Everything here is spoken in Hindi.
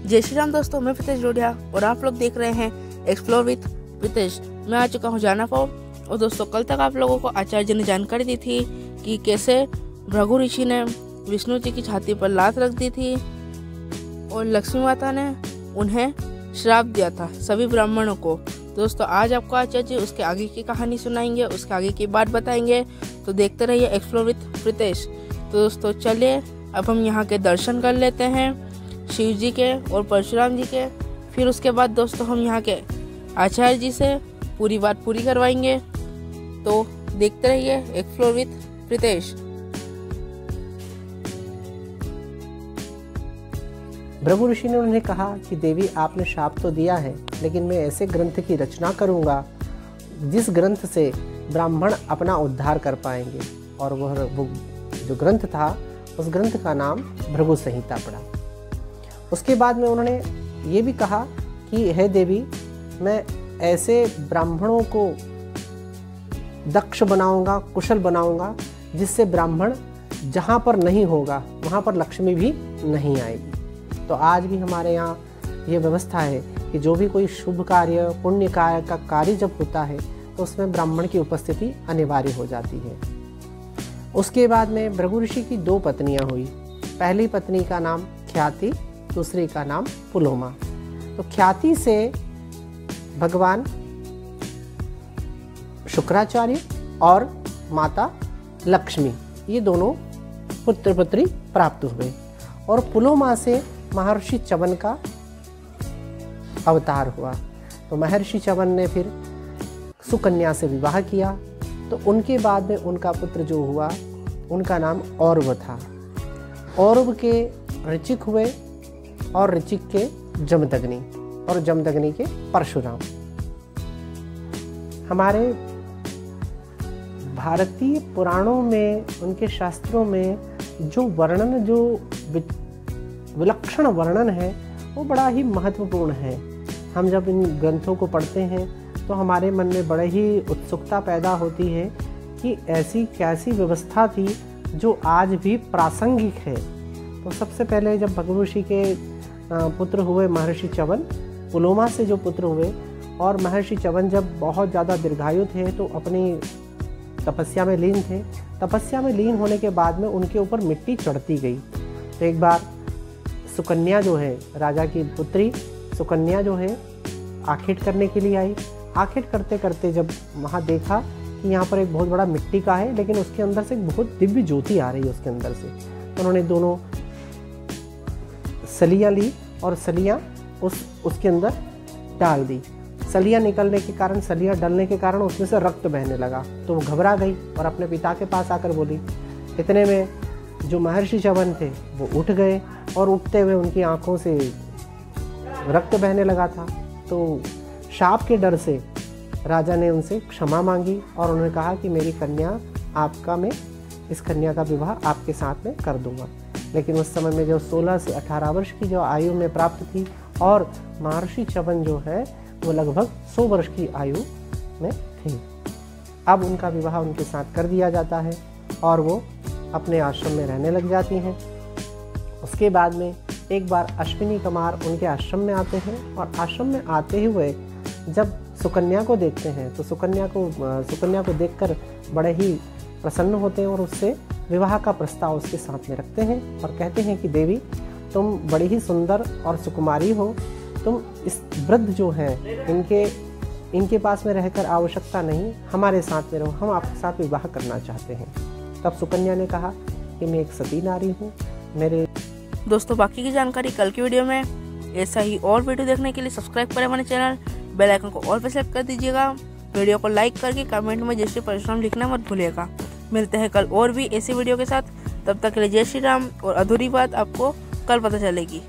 जय श्री राम दोस्तों, मैं प्रीतेश लोढ़िया और आप लोग देख रहे हैं एक्सप्लोर विथ प्रीतेश। मैं आ चुका हूँ जानापुर। और दोस्तों, कल तक आप लोगों को आचार्य जी ने जानकारी दी थी कि कैसे भृगु ऋषि ने विष्णु जी की छाती पर लात रख दी थी और लक्ष्मी माता ने उन्हें श्राप दिया था सभी ब्राह्मणों को। दोस्तों, आज आपको आचार्य जी उसके आगे की कहानी सुनाएंगे, उसके आगे की बात बताएंगे। तो देखते रहिए एक्सप्लोर विथ प्रीतेश। तो दोस्तों चलिए अब हम यहाँ के दर्शन कर लेते हैं, शिव जी के और परशुराम जी के। फिर उसके बाद दोस्तों हम यहाँ के आचार्य जी से पूरी बात पूरी करवाएंगे। तो देखते रहिए एक्सप्लोर विथ प्रीतेश। भृगु ऋषि ने उन्हें कहा कि देवी, आपने शाप तो दिया है, लेकिन मैं ऐसे ग्रंथ की रचना करूंगा जिस ग्रंथ से ब्राह्मण अपना उद्धार कर पाएंगे। और वह जो ग्रंथ था उस ग्रंथ का नाम भृगु संहिता पड़ा। उसके बाद में उन्होंने ये भी कहा कि हे देवी, मैं ऐसे ब्राह्मणों को दक्ष बनाऊंगा, कुशल बनाऊंगा, जिससे ब्राह्मण जहाँ पर नहीं होगा वहाँ पर लक्ष्मी भी नहीं आएगी। तो आज भी हमारे यहाँ ये व्यवस्था है कि जो भी कोई शुभ कार्य, पुण्य कार्य का कार्य जब होता है तो उसमें ब्राह्मण की उपस्थिति अनिवार्य हो जाती है। उसके बाद में भृगु ऋषि की 2 पत्नियां हुई। पहली पत्नी का नाम ख्याति, दूसरी का नाम पुलोमा। तो ख्याति से भगवान शुक्राचार्य और माता लक्ष्मी, ये दोनों पुत्र पुत्री प्राप्त हुए। और पुलोमा से महर्षि च्यवन का अवतार हुआ। तो महर्षि च्यवन ने फिर सुकन्या से विवाह किया। तो उनके बाद में उनका पुत्र जो हुआ उनका नाम औरव था। औरव के ऋचिक हुए और ऋचिक के जमदग्नि और जमदग्नि के परशुराम। हमारे भारतीय पुराणों में, उनके शास्त्रों में जो वर्णन, जो विलक्षण वर्णन है, वो बड़ा ही महत्वपूर्ण है। हम जब इन ग्रंथों को पढ़ते हैं तो हमारे मन में बड़े ही उत्सुकता पैदा होती है कि ऐसी कैसी व्यवस्था थी जो आज भी प्रासंगिक है। तो सबसे पहले जब भृगु ऋषि के पुत्र हुए महर्षि च्यवन, पुलोमा से जो पुत्र हुए, और महर्षि च्यवन जब बहुत ज़्यादा दीर्घायु थे तो अपनी तपस्या में लीन थे। तपस्या में लीन होने के बाद में उनके ऊपर मिट्टी चढ़ती गई। तो एक बार सुकन्या जो है, राजा की पुत्री सुकन्या जो है, आखेट करने के लिए आई। आखेट करते करते जब वहाँ देखा कि यहाँ पर एक बहुत बड़ा मिट्टी का है, लेकिन उसके अंदर से एक बहुत दिव्य ज्योति आ रही है उसके अंदर से। तो उन्होंने दोनों सलियाँ ली और सलियाँ उसके अंदर डाल दी। सलियाँ निकलने के कारण, सलियाँ डलने के कारण उसमें से रक्त बहने लगा। तो वो घबरा गई और अपने पिता के पास आकर बोली। इतने में जो महर्षि च्यवन थे वो उठ गए और उठते हुए उनकी आंखों से रक्त बहने लगा था। तो शाप के डर से राजा ने उनसे क्षमा मांगी और उन्होंने कहा कि मेरी कन्या आपका, मैं इस कन्या का विवाह आपके साथ में कर दूंगा। लेकिन उस समय में जो 16 से 18 वर्ष की जो आयु में प्राप्त थी, और महर्षि च्यवन जो है वो लगभग 100 वर्ष की आयु में थी। अब उनका विवाह उनके साथ कर दिया जाता है और वो अपने आश्रम में रहने लग जाती हैं। उसके बाद में एक बार अश्विनी कुमार उनके आश्रम में आते हैं और आश्रम में आते हुए जब सुकन्या को देखते हैं तो सुकन्या को देखकर बड़े ही प्रसन्न होते हैं और उससे विवाह का प्रस्ताव उसके साथ में रखते हैं और कहते हैं कि देवी, तुम बड़ी ही सुंदर और सुकुमारी हो, तुम इस वृद्ध जो है इनके पास में रहकर आवश्यकता नहीं, हमारे साथ में रहो, हम आपके साथ विवाह करना चाहते हैं। तब सुकन्या ने कहा कि मैं एक सती नारी हूँ। मेरे दोस्तों, बाकी की जानकारी कल की वीडियो में। ऐसा ही और वीडियो देखने के लिए सब्सक्राइब करें हमारे चैनल, बेल आइकन को ऑल पे सेलेक्ट कर दीजिएगा। वीडियो को लाइक करके कमेंट में जय श्री परशुराम लिखना मत भूलिएगा। मिलते हैं कल और भी ऐसी वीडियो के साथ। तब तक के लिए जय श्री राम। और अधूरी बात आपको कल पता चलेगी।